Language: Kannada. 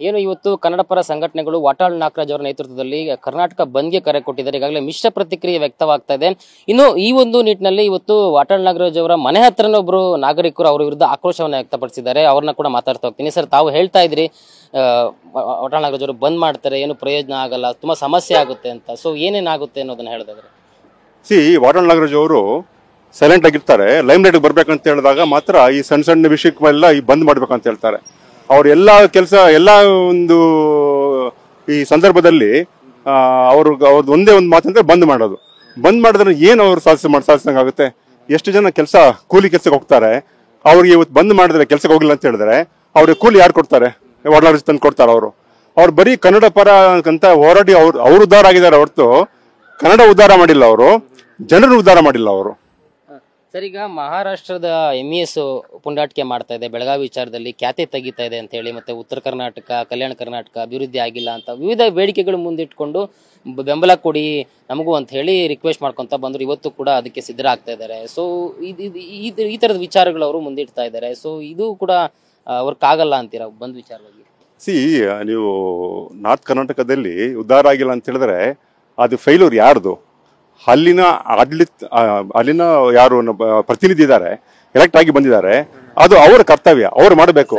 ಏನು ಇವತ್ತು ಕನ್ನಡ ಪರ ಸಂಘಟನೆಗಳು ವಾಟಾಳ್ ನಾಗರಾಜ್ ಅವರ ನೇತೃತ್ವದಲ್ಲಿ ಕರ್ನಾಟಕ ಬಂದ್ಗೆ ಕರೆ ಕೊಟ್ಟಿದ್ದಾರೆ. ಈಗಾಗಲೇ ಮಿಶ್ರ ಪ್ರತಿಕ್ರಿಯೆ ವ್ಯಕ್ತವಾಗ್ತಾ ಇದೆ. ಇನ್ನು ಈ ಒಂದು ನಿಟ್ಟಿನಲ್ಲಿ ಇವತ್ತು ವಾಟಾಳ್ ನಾಗರಾಜ್ ಅವರ ಮನೆ ಹತ್ರನೇ ಒಬ್ಬರು ನಾಗರಿಕರು ಅವರ ವಿರುದ್ಧ ಆಕ್ರೋಶವನ್ನು ವ್ಯಕ್ತಪಡಿಸಿದ್ದಾರೆ. ಅವ್ರನ್ನ ಕೂಡ ಮಾತಾಡ್ತಾ ಹೋಗ್ತೀನಿ. ಸರ್, ತಾವು ಹೇಳ್ತಾ ಇದ್ರಿ ವಾಟಾಳ್ ನಾಗರಾಜ್ ಅವರು ಬಂದ್ ಮಾಡ್ತಾರೆ, ಏನು ಪ್ರಯೋಜನ ಆಗಲ್ಲ, ತುಂಬಾ ಸಮಸ್ಯೆ ಆಗುತ್ತೆ ಅಂತ. ಸೊ ಏನೇನಾಗುತ್ತೆ ಅನ್ನೋದನ್ನ ಹೇಳಿದ್ರೆ, ವಾಟಾಳ್ ನಾಗರಾಜ್ ಅವರು ಸೈಲೆಂಟ್ ಆಗಿರ್ತಾರೆ. ಲೈಮ್ ಲೈಟ್ ಬರ್ಬೇಕಂತ ಹೇಳಿದಾಗ ಮಾತ್ರ ಈ ಸಣ್ಣ ಸಣ್ಣ ವಿಷಯಕ್ಕೆಲ್ಲ ಈ ಬಂದ್ ಮಾಡ್ಬೇಕಂತ ಹೇಳ್ತಾರೆ. ಅವ್ರ ಎಲ್ಲಾ ಕೆಲಸ ಎಲ್ಲಾ ಒಂದು ಈ ಸಂದರ್ಭದಲ್ಲಿ ಅವ್ರದ್ದು ಒಂದೇ ಒಂದು ಮಾತಂದ್ರೆ ಬಂದ್ ಮಾಡೋದು. ಬಂದ್ ಮಾಡಿದ್ರೆ ಏನು ಅವ್ರು ಸಾಧಿಸಂಗ ಆಗುತ್ತೆ? ಎಷ್ಟು ಜನ ಕೂಲಿ ಕೆಲ್ಸಕ್ಕೆ ಹೋಗ್ತಾರೆ. ಅವ್ರಿಗೆ ಇವತ್ತು ಬಂದ್ ಮಾಡಿದ್ರೆ ಕೆಲ್ಸಕ್ಕೆ ಹೋಗಿಲ್ಲ ಅಂತ ಹೇಳಿದ್ರೆ ಅವ್ರಿಗೆ ಕೂಲಿ ಯಾರು ಕೊಡ್ತಾರೆ? ವಾಟಾಳ್ ತಂದು ಕೊಡ್ತಾರೆ. ಅವ್ರು ಬರೀ ಕನ್ನಡ ಪರ ಅಂತ ಹೋರಾಡಿ ಅವ್ರು ಉದ್ಧಾರ ಆಗಿದ್ದಾರೆ ಹೊರತು ಕನ್ನಡ ಉದ್ಧಾರ ಮಾಡಿಲ್ಲ. ಅವರು ಜನರು ಉದ್ಧಾರ ಮಾಡಿಲ್ಲ. ಅವರು ಸರ್, ಈಗ ಮಹಾರಾಷ್ಟ್ರದ MES ಪುಂಡಾಟಿಕೆ ಮಾಡ್ತಾ ಇದೆ, ಬೆಳಗಾವಿ ವಿಚಾರದಲ್ಲಿ ಖ್ಯಾತೆ ತೆಗಿತಾ ಇದೆ ಅಂತ ಹೇಳಿ, ಮತ್ತೆ ಉತ್ತರ ಕರ್ನಾಟಕ, ಕಲ್ಯಾಣ ಕರ್ನಾಟಕ ಅಭಿವೃದ್ಧಿ ಆಗಿಲ್ಲ ಅಂತ ವಿವಿಧ ಬೇಡಿಕೆಗಳು ಮುಂದಿಟ್ಕೊಂಡು ಬೆಂಬಲ ಕೊಡಿ ನಮಗೂ ಅಂತ ಹೇಳಿ ರಿಕ್ವೆಸ್ಟ್ ಮಾಡ್ಕೊಂತ ಬಂದ್ರು. ಇವತ್ತು ಕೂಡ ಅದಕ್ಕೆ ಸಿದ್ಧರಾಗ್ತಾ ಇದ್ದಾರೆ. ಸೊ ಈ ತರದ ವಿಚಾರಗಳು ಅವರು ಮುಂದಿಡ್ತಾ ಇದ್ದಾರೆ. ಸೊ ಇದು ಕೂಡ ವರ್ಕ್ ಆಗಲ್ಲ ಅಂತೀರಾ ಬಂದ್ ವಿಚಾರವಾಗಿ? ನೀವು ನಾರ್ತ್ ಕರ್ನಾಟಕದಲ್ಲಿ ಉದ್ಧಾರ ಆಗಿಲ್ಲ ಅಂತ ಹೇಳಿದ್ರೆ ಅದು ಫೈಲೂರ್ ಯಾರ್ದು? ಅಲ್ಲಿನ ಅಲ್ಲಿನ ಯಾರು ಪ್ರತಿನಿಧಿ ಇದ್ದಾರೆ, ಎಲೆಕ್ಟ್ ಆಗಿ ಬಂದಿದ್ದಾರೆ, ಅದು ಅವರ ಕರ್ತವ್ಯ, ಅವ್ರು ಮಾಡಬೇಕು.